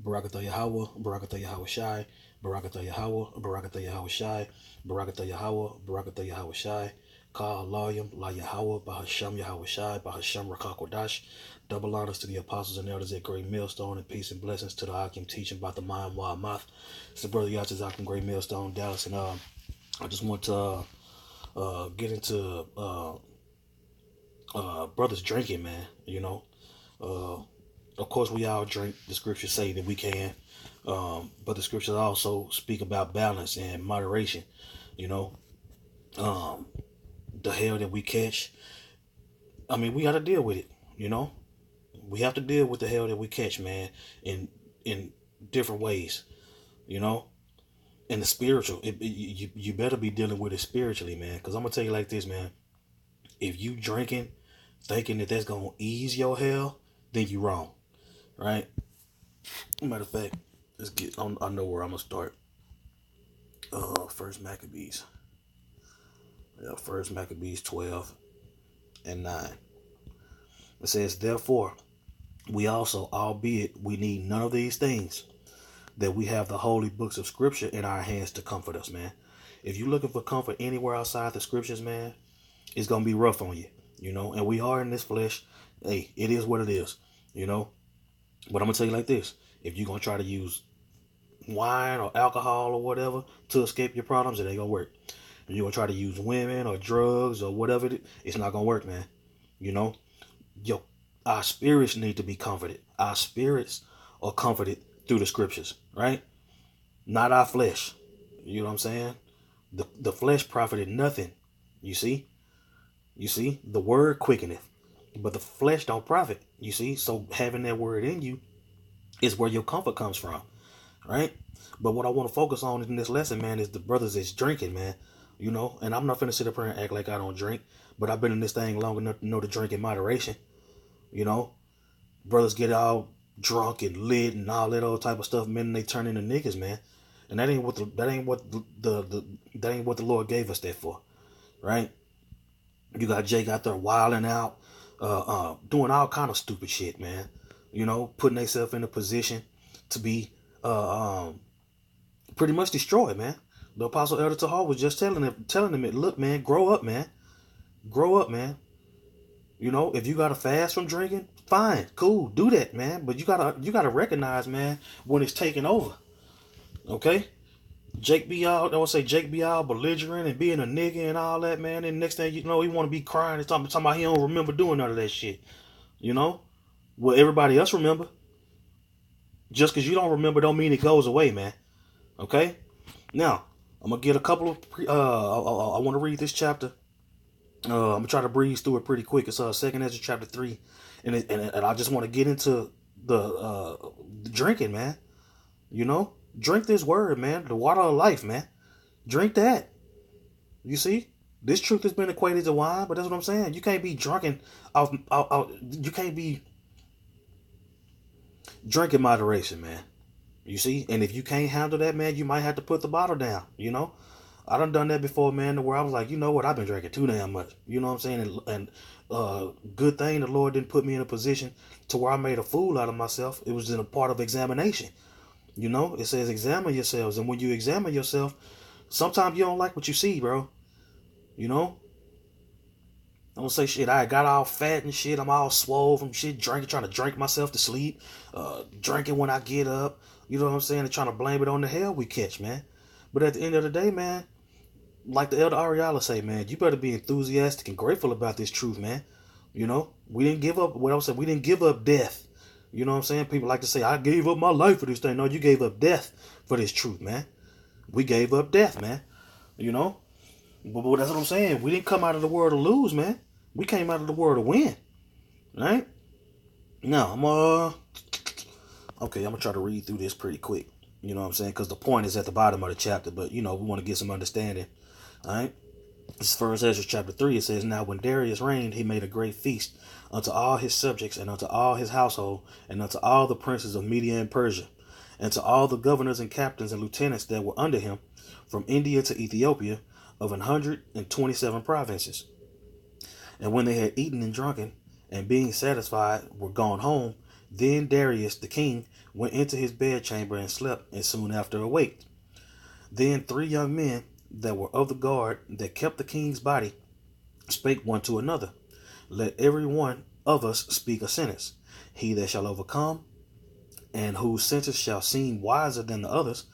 Barakatah Yahweh, Barakatah Yahweh Shai, Barakatah Yahweh, Barakatah Yahweh Shai, Barakatah Yahweh, Barakatah Yahweh Shai, Ka Alayim, La Yahweh, Bahasham Yahweh Shai, Bahasham Rakakwadash. Double honors to the apostles and elders at Great Millstone, and peace and blessings to the Ahchyam teaching about the mind Wa'amath. It's the brother Yachazak from Great Millstone, Dallas, and I just want to get into brothers drinking, man. Uh, of course, we all drink. The scriptures say that we can, but the scriptures also speak about balance and moderation. You know, um, the hell that we catch. I mean, we got to deal with it. You know, we have to deal with the hell that we catch, man, in different ways. You know, in the spiritual, you better be dealing with it spiritually, man. Because I'm gonna tell you like this, man. If you drinking, thinking that that's gonna ease your hell, then you wrong, right? Matter of fact, let's get. I know where I'm gonna start. First Maccabees. Yeah, First Maccabees 12:9. It says, therefore, we also, albeit we need none of these things, that we have the holy books of Scripture in our hands to comfort us, man. If you're looking for comfort anywhere outside the Scriptures, man, it's gonna be rough on you, you know. And we are in this flesh. Hey, it is what it is, you know. But I'm gonna tell you like this: if you're gonna try to use wine or alcohol or whatever to escape your problems, it ain't gonna work. If you're gonna try to use women or drugs or whatever, it's not gonna work, man. You know, yo, our spirits need to be comforted. Our spirits are comforted through the scriptures, right? Not our flesh. You know what I'm saying? The flesh profited nothing. You see? You see? The word quickeneth, but the flesh don't profit. You see? So having that word in you is where your comfort comes from, right? But what I want to focus on in this lesson, man, is the brothers that's drinking, man. You know, and I'm not finna sit up here and act like I don't drink, but I've been in this thing long enough to know to drink in moderation. You know, brothers get all drunk and lit and all that other type of stuff, man. And they turn into niggas, man. And that ain't what that ain't what the Lord gave us that for, right? You got Jake out there wilding out, doing all kind of stupid shit, man. You know, putting themselves in a position to be pretty much destroyed, man. The Apostle Elder Tahar was just telling him, look, man, grow up, man. Grow up, man. You know, if you gotta fast from drinking, fine, cool, do that, man. But you gotta recognize, man, when it's taking over. Okay? Jake be all belligerent and being a nigga and all that, man. And next thing you know, he wanna be crying and talking about he don't remember doing none of that shit. You know? Well, everybody else remember. Just because you don't remember don't mean it goes away, man. Okay? Now, I'm gonna get a couple of I want to read this chapter. I'm gonna try to breeze through it pretty quick. It's Second Ezra chapter 3, and I just want to get into the drinking, man. You know, drink this word, man. The water of life, man. Drink that. You see, this truth has been equated to wine, but that's what I'm saying. You can't be drunken you can't be drinking moderation, man. You see, and if you can't handle that, man, you might have to put the bottle down. You know. I done that before, man, where I was like, you know what, I've been drinking too damn much. You know what I'm saying? And good thing the Lord didn't put me in a position to where I made a fool out of myself. It was in a part of examination. You know, it says examine yourselves. And when you examine yourself, sometimes you don't like what you see, bro. You know? I don't say shit. I got all fat and shit. I'm all swole from shit, drinking, trying to drink myself to sleep. Drinking when I get up. You know what I'm saying? And trying to blame it on the hell we catch, man. But at the end of the day, man, like the Elder Ariala say, man, you better be enthusiastic and grateful about this truth, man. You know, we didn't give up. What I was saying, we didn't give up death. You know what I'm saying? People like to say, I gave up my life for this thing. No, you gave up death for this truth, man. We gave up death, man. You know, but that's what I'm saying. We didn't come out of the world to lose, man. We came out of the world to win, right? Now I'm gonna try to read through this pretty quick. You know what I'm saying? Because the point is at the bottom of the chapter, but you know we want to get some understanding. Alright? This is First Ezra chapter 3. It says, now when Darius reigned, he made a great feast unto all his subjects, and unto all his household, and unto all the princes of Media and Persia, and to all the governors and captains and lieutenants that were under him, from India to Ethiopia, of 127 provinces. And when they had eaten and drunken, and being satisfied, were gone home, Then Darius the king went into his bedchamber and slept, and soon after awaked. Then 3 young men that were of the guard that kept the king's body spake one to another, Let every one of us speak a sentence. He that shall overcome, and whose sentence shall seem wiser than the others,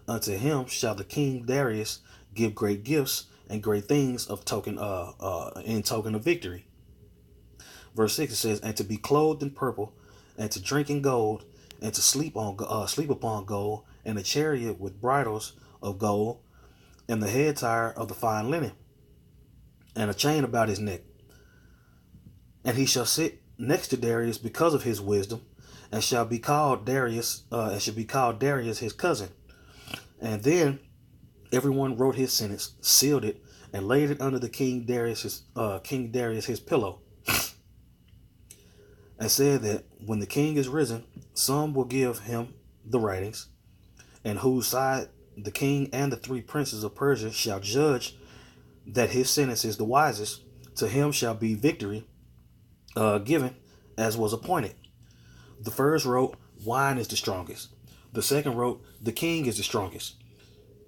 unto him shall the king Darius give great gifts and great things of token in token of victory. Verse 6, it says, And to be clothed in purple, and to drink in gold, and to sleep upon gold, and a chariot with bridles of gold, and the head tire of the fine linen, and a chain about his neck. And he shall sit next to Darius because of his wisdom, and shall be called Darius, his cousin. And then everyone wrote his sentence, sealed it, and laid it under the King Darius his pillow, and said that when the king is risen, some will give him the writings, and whose side the king and the 3 princes of Persia shall judge that his sentence is the wisest, to him shall be victory given as was appointed. The first wrote, Wine is the strongest. The second wrote, The king is the strongest.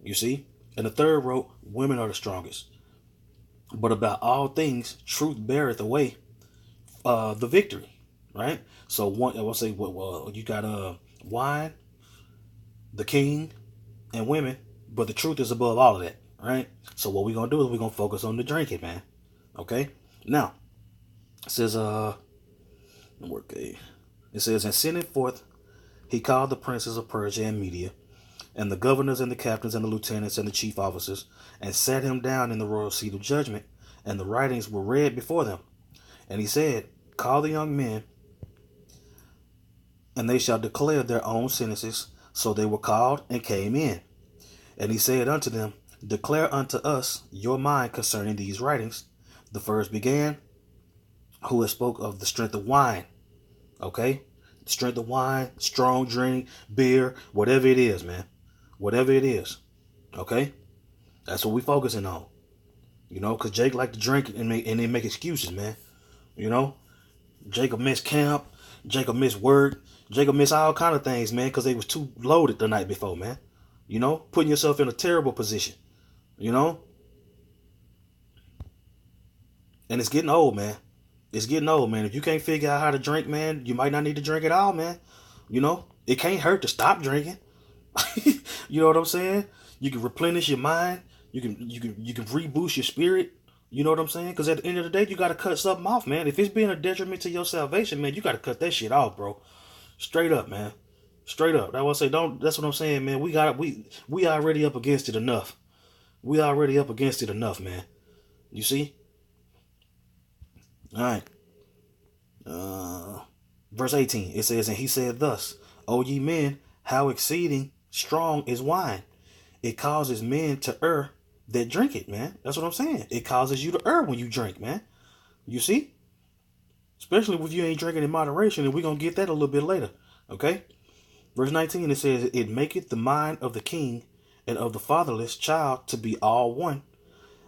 You see? And the third wrote, Women are the strongest. But about all things, truth beareth away the victory. Right? So one, I will say, well, you got wine, the king, and women, but the truth is above all of that. Right? So what we're gonna do is we're gonna focus on the drinking, man. Okay? Now, it says, it says, And sending forth, he called the princes of Persia and Media, and the governors and the captains and the lieutenants and the chief officers, and sat him down in the royal seat of judgment, and the writings were read before them. And he said, Call the young men, and they shall declare their own sentences. So they were called and came in. And he said unto them, Declare unto us your mind concerning these writings. The first began, who has spoke of the strength of wine. Okay? Strength of wine, strong drink, beer, whatever it is, man. Whatever it is. Okay? That's what we focusing on. You know, because Jake like to drink and then make excuses, man. You know? Jacob missed camp. Jacob missed work. Jacob missed all kind of things, man, because they was too loaded the night before, man. You know? Putting yourself in a terrible position. You know? And it's getting old, man. It's getting old, man. If you can't figure out how to drink, man, you might not need to drink at all, man. You know? It can't hurt to stop drinking. You know what I'm saying? You can replenish your mind. You can reboost your spirit. You know what I'm saying? Because at the end of the day, you got to cut something off, man. If it's being a detriment to your salvation, man, you got to cut that shit off, bro. Straight up, man. Straight up. That's what I'm saying, man. We already up against it enough. We already up against it enough, man. You see? All right. Verse 18, it says, And he said thus, O ye men, how exceeding strong is wine. It causes men to err that drink it, man. That's what I'm saying. It causes you to err when you drink, man. You see? Especially if you ain't drinking in moderation, and we're going to get that a little bit later. Okay? Verse 19, it says, It maketh the mind of the king and of the fatherless child to be all one,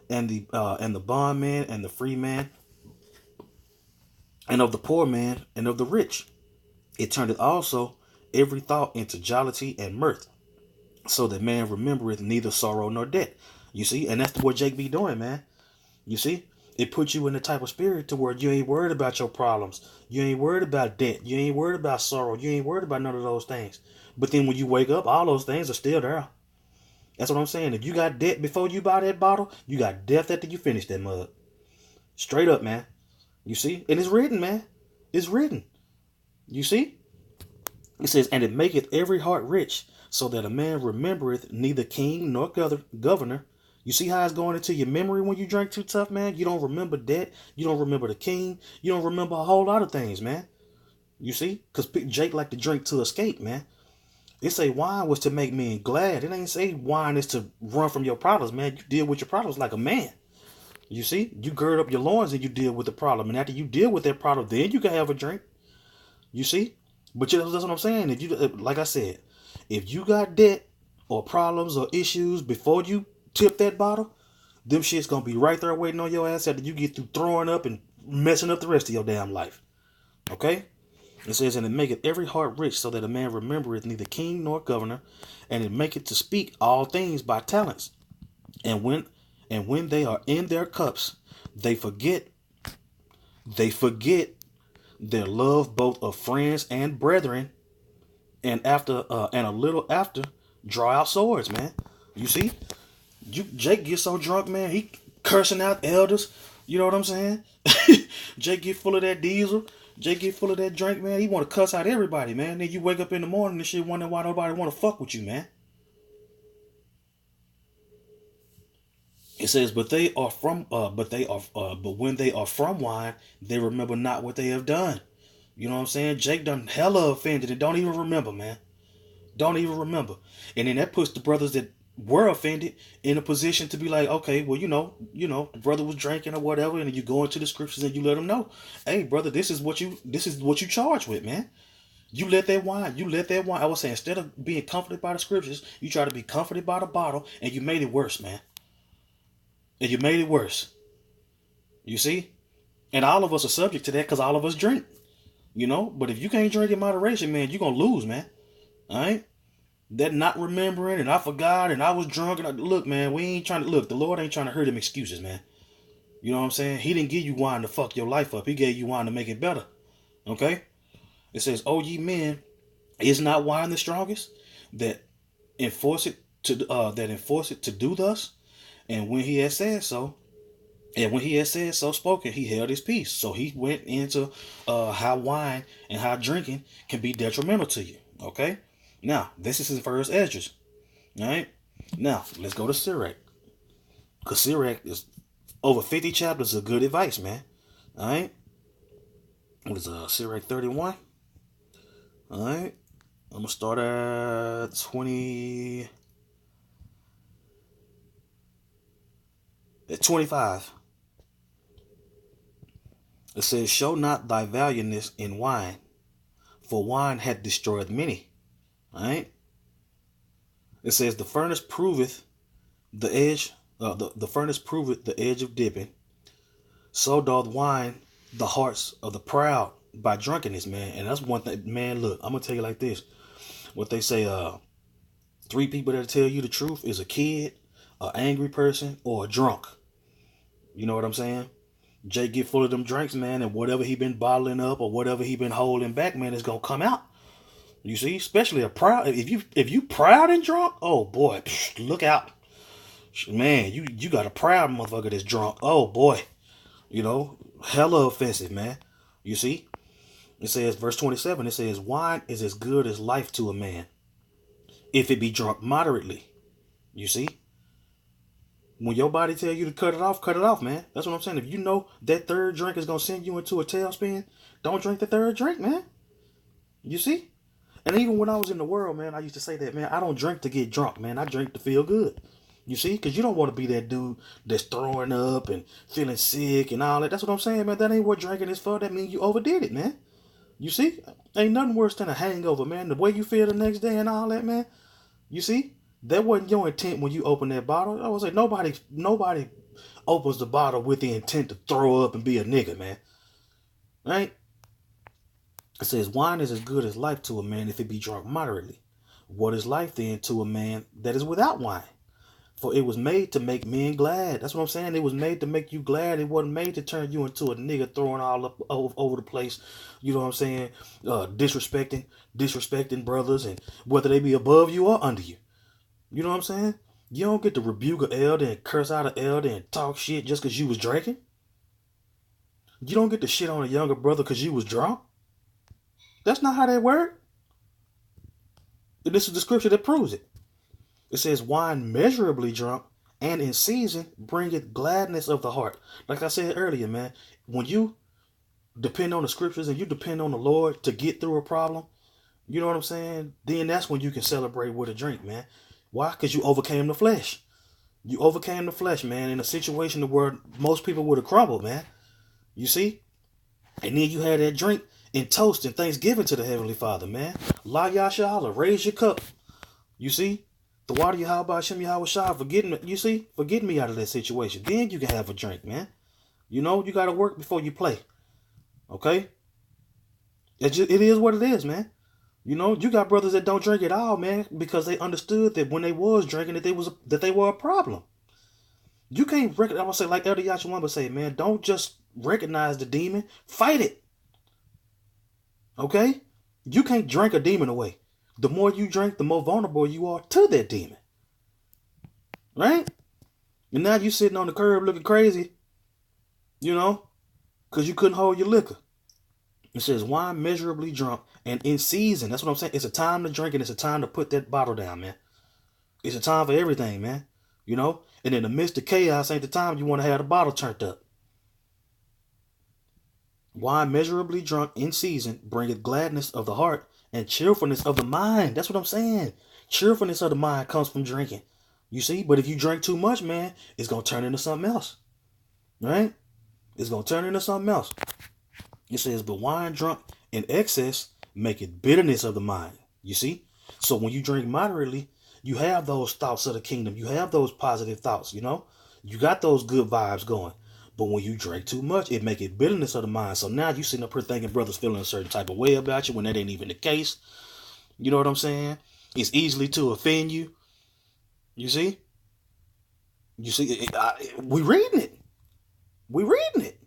and the bondman and the free man, and of the poor man and of the rich. It turneth also every thought into jollity and mirth, so that man remembereth neither sorrow nor debt. You see? And that's what Jake be doing, man. You see? It puts you in the type of spirit to where you ain't worried about your problems. You ain't worried about debt. You ain't worried about sorrow. You ain't worried about none of those things. But then when you wake up, all those things are still there. That's what I'm saying. If you got debt before you buy that bottle, you got death after you finish that mug. Straight up, man. You see? And it's written, man. It's written. You see? It says, And it maketh every heart rich, so that a man remembereth neither king nor governor. You see how it's going into your memory when you drink too tough, man? You don't remember debt. You don't remember the king. You don't remember a whole lot of things, man. You see? Because Jake like to drink to escape, man. It say wine was to make men glad. It ain't say wine is to run from your problems, man. You deal with your problems like a man. You see? You gird up your loins and you deal with the problem. And after you deal with that problem, then you can have a drink. You see? But that's what I'm saying. If you, like I said, if you got debt or problems or issues before you tip that bottle, them shit's gonna be right there waiting on your ass after you get through throwing up and messing up the rest of your damn life. Okay? It says, and it maketh every heart rich, so that a man remembereth neither king nor governor, and it maketh to speak all things by talents. And when they are in their cups, they forget they forget their love both of friends and brethren, and a little after draw out swords, man. You see, Jake gets so drunk, man, he cursing out elders. You know what I'm saying? Jake get full of that diesel. Jake get full of that drink, man. He want to cuss out everybody, man. Then you wake up in the morning and shit wondering why nobody want to fuck with you, man. It says, but when they are from wine, they remember not what they have done. You know what I'm saying? Jake done hella offended and don't even remember, man. Don't even remember. And then that puts the brothers that were offended in a position to be like, okay, well, the brother was drinking or whatever, and you go into the scriptures and you let them know, hey, brother, this is what you charged with, man. You let that wine. I was saying, instead of being comforted by the scriptures, you try to be comforted by the bottle, and you made it worse, man. And you made it worse. You see? And all of us are subject to that because all of us drink. But if you can't drink in moderation, man, you're going to lose, man. All right? That not remembering and I forgot and I was drunk. And look, man, we ain't trying to, look, the Lord ain't trying to hurt them excuses, man. You know what I'm saying? He didn't give you wine to fuck your life up. He gave you wine to make it better. Okay? It says, "O ye men, is not wine the strongest that enforce it to do thus? And when he had said so, spoken, he held his peace." So he went into how wine and how drinking can be detrimental to you. Okay? Now, this is his first Esdras. All right? Now, let's go to Sirach. Because Sirach is over 50 chapters of good advice, man. All right? What is Sirach 31? All right? I'm going to start at 20... At 25. It says, "Show not thy valiantness in wine, for wine hath destroyed many." All right? It says, "The furnace proveth the edge, the furnace proveth the edge of dipping. So doth wine the hearts of the proud by drunkenness," man. And that's one thing, man. Look, I'm gonna tell you like this. What they say, 3 people that tell you the truth is a kid, an angry person, or a drunk. You know what I'm saying? Jay get full of them drinks, man, and whatever he been bottling up or whatever he been holding back, man, is gonna come out. You see, especially a proud. If you proud and drunk, oh boy, look out, man. You got a proud motherfucker that's drunk. Oh boy, hella offensive, man. You see, it says verse 27. It says, "Wine is as good as life to a man, if it be drunk moderately." You see. When your body tell you to cut it off, man. That's what I'm saying. If you know that third drink is going to send you into a tailspin, don't drink the third drink, man. You see? And even when I was in the world, man, I used to say that, man, I don't drink to get drunk, man. I drink to feel good. You see? Because you don't want to be that dude that's throwing up and feeling sick and all that. That's what I'm saying, man. That ain't what drinking is for. That means you overdid it, man. You see? Ain't nothing worse than a hangover, man. The way you feel the next day and all that, man. You see? That wasn't your intent when you opened that bottle. I was like, nobody opens the bottle with the intent to throw up and be a nigga, man. Right? It says, "Wine is as good as life to a man if it be drunk moderately. What is life then to a man that is without wine? For it was made to make men glad." That's what I'm saying. It was made to make you glad. It wasn't made to turn you into a nigga throwing all up over the place. You know what I'm saying? Disrespecting brothers, and whether they be above you or under you. You know what I'm saying? You don't get to rebuke an elder and curse out an elder and talk shit just because you was drinking. You don't get to shit on a younger brother because you was drunk. That's not how that works. And this is the scripture that proves it. It says, "Wine measurably drunk and in season bringeth gladness of the heart." Like I said earlier, man, when you depend on the scriptures and you depend on the Lord to get through a problem, you know what I'm saying? Then that's when you can celebrate with a drink, man. Why? Because you overcame the flesh. You overcame the flesh, man, in a situation where most people would have crumbled, man. You see? And then you had that drink and toast and thanksgiving to the Heavenly Father, man. La Yashala, raise your cup. You see? The water Yahweh Hashem Yahweh Shah, forget me out of that situation. Then you can have a drink, man. You got to work before you play. Okay? It is what it is, man. You know, you got brothers that don't drink at all, man, because they understood that when they was drinking, that they were a problem. You can't recognize. I'm gonna say like Elder Yachimamba would say, man, don't just recognize the demon, fight it. Okay, you can't drink a demon away. The more you drink, the more vulnerable you are to that demon, right? And now you sitting on the curb looking crazy, you know, because you couldn't hold your liquor. It says wine measurably drunk and in season. That's what I'm saying. It's a time to drink and it's a time to put that bottle down, man. It's a time for everything, man. You know? And in the midst of chaos ain't the time you want to have the bottle turned up. Wine measurably drunk in season bringeth gladness of the heart and cheerfulness of the mind. That's what I'm saying. Cheerfulness of the mind comes from drinking. You see? But if you drink too much, man, it's going to turn into something else. Right? It's going to turn into something else. It says, but wine drunk in excess maketh bitterness of the mind. You see? So when you drink moderately, you have those thoughts of the kingdom. You have those positive thoughts, you know? You got those good vibes going. But when you drink too much, it maketh bitterness of the mind. So now you sitting up here thinking brothers feeling a certain type of way about you when that ain't even the case. You know what I'm saying? It's easily to offend you. You see? You see? We reading it. We reading it.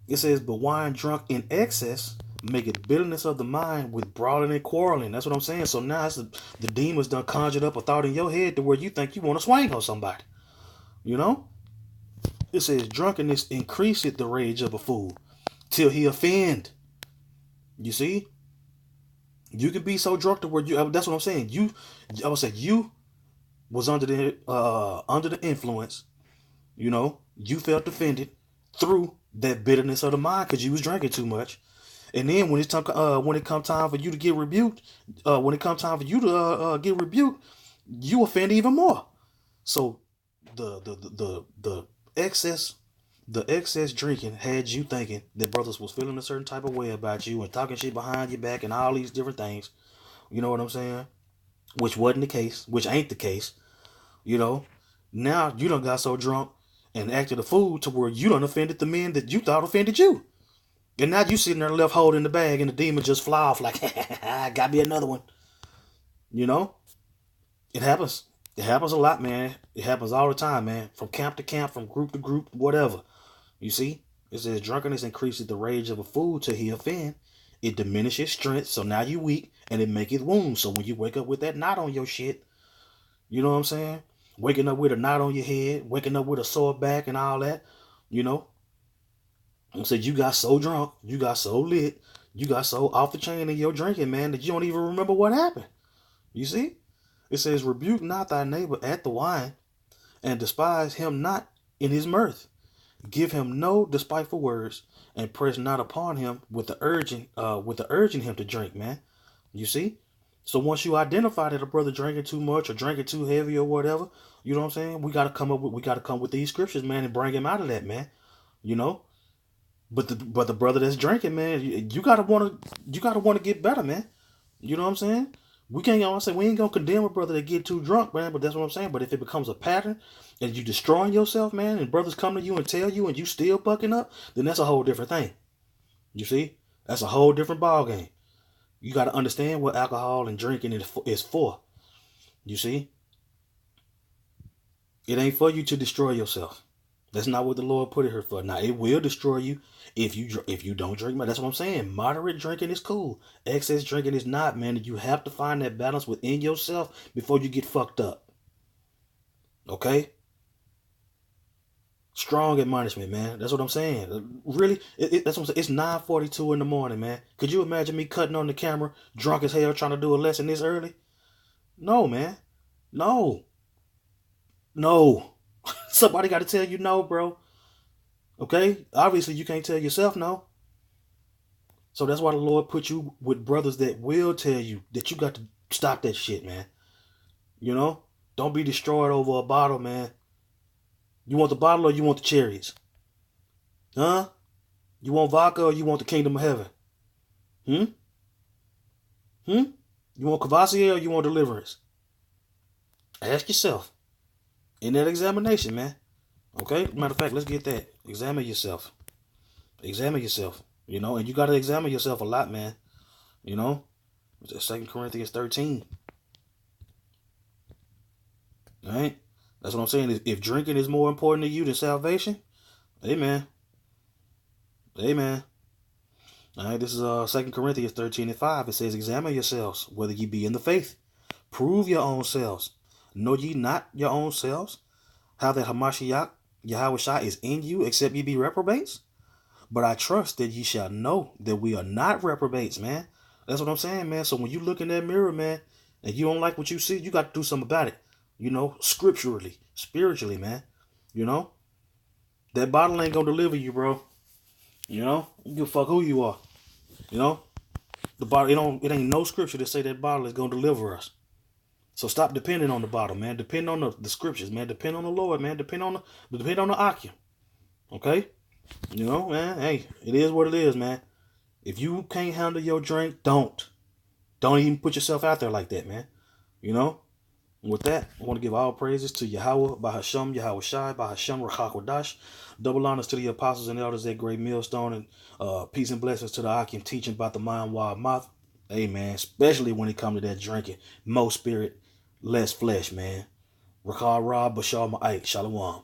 It says, but wine drunk in excess maketh bitterness of the mind with brawling and quarreling. That's what I'm saying. So now it's the demons done conjured up a thought in your head to where you think you want to swing on somebody. You know? It says, drunkenness increaseth the rage of a fool till he offend. You see? You can be so drunk to where you, that's what I'm saying. I would say you was under the influence. You know? You felt offended through that bitterness of the mind because you was drinking too much. And then when it come time for you to get rebuked, you offend even more. So the excess drinking had you thinking that brothers was feeling a certain type of way about you and talking shit behind your back and all these different things. You know what I'm saying? Which wasn't the case, which ain't the case. You know, now you done got so drunk and acted a fool to where you done offended the men that you thought offended you. And now you sitting there left holding the bag and the demon just fly off like, got me another one. You know? It happens. It happens a lot, man. It happens all the time, man. From camp to camp, from group to group, whatever. You see? It says drunkenness increases the rage of a fool till he offend. It diminishes strength, so now you weak, and it maketh wounds. So when you wake up with that knot on your shit, you know what I'm saying? Waking up with a knot on your head, waking up with a sore back and all that, you know? And said you got so drunk, you got so lit, you got so off the chain in your drinking, man, that you don't even remember what happened. You see? It says, rebuke not thy neighbor at the wine, and despise him not in his mirth. Give him no despiteful words, and press not upon him with the urging him to drink, man. You see? So once you identify that a brother drinking too much or drinking too heavy or whatever, you know what I'm saying? We gotta come with these scriptures, man, and bring him out of that, man. You know? But the brother that's drinking, man, you gotta wanna get better, man. You know what I'm saying? We ain't gonna condemn a brother that get too drunk, man. But that's what I'm saying. But if it becomes a pattern and you destroying yourself, man, and brothers come to you and tell you, and you still bucking up, then that's a whole different thing. You see, that's a whole different ball game. You got to understand what alcohol and drinking is for. You see, it ain't for you to destroy yourself. That's not what the Lord put it here for. Now, it will destroy you if you don't drink. That's what I'm saying. Moderate drinking is cool. Excess drinking is not, man. You have to find that balance within yourself before you get fucked up. Okay? Strong admonishment, man. That's what I'm saying. Really, that's what I'm saying. It's 9:42 in the morning, man. Could you imagine me cutting on the camera, drunk as hell, trying to do a lesson this early? No, man. No. No. Somebody got to tell you no, bro. Okay? Obviously, you can't tell yourself no. So that's why the Lord put you with brothers that will tell you that you got to stop that shit, man. You know? Don't be destroyed over a bottle, man. You want the bottle or you want the cherries? Huh? You want vodka or you want the kingdom of heaven? You want Cavassier or you want deliverance? Ask yourself. In that examination, man. Okay? Matter of fact, let's get that. Examine yourself. Examine yourself. And you got to examine yourself a lot, man. You know, 2 Corinthians 13. All right? That's what I'm saying. If drinking is more important to you than salvation, amen. Amen. All right, this is 2 Corinthians 13 and 5. It says, examine yourselves, whether ye be in the faith. Prove your own selves. Know ye not your own selves? How that Hamashiach, Yahushua, is in you, except ye be reprobates? But I trust that ye shall know that we are not reprobates, man. That's what I'm saying, man. So when you look in that mirror, man, and you don't like what you see, you got to do something about it. Scripturally, spiritually, man. You know? That bottle ain't gonna deliver you, bro. You give a fuck who you are. You know? The bottle, it ain't no scripture that say that bottle is gonna deliver us. So stop depending on the bottle, man. Depend on the scriptures, man. Depend on the Lord, man. Depend on the Ahchyam. Okay? Man, hey, it is what it is, man. If you can't handle your drink, don't. Don't even put yourself out there like that, man. With that, I want to give all praises to Yahweh, Bahasham, Yahweh Shai, Bahasham, Rachakwadash. Double honors to the apostles and elders at Great Millstone, and peace and blessings to the Akim teaching about the mind wild mouth. Amen. Especially when it comes to that drinking. More spirit, less flesh, man. Rakah Ra Bashar Ma'ik. Shalom.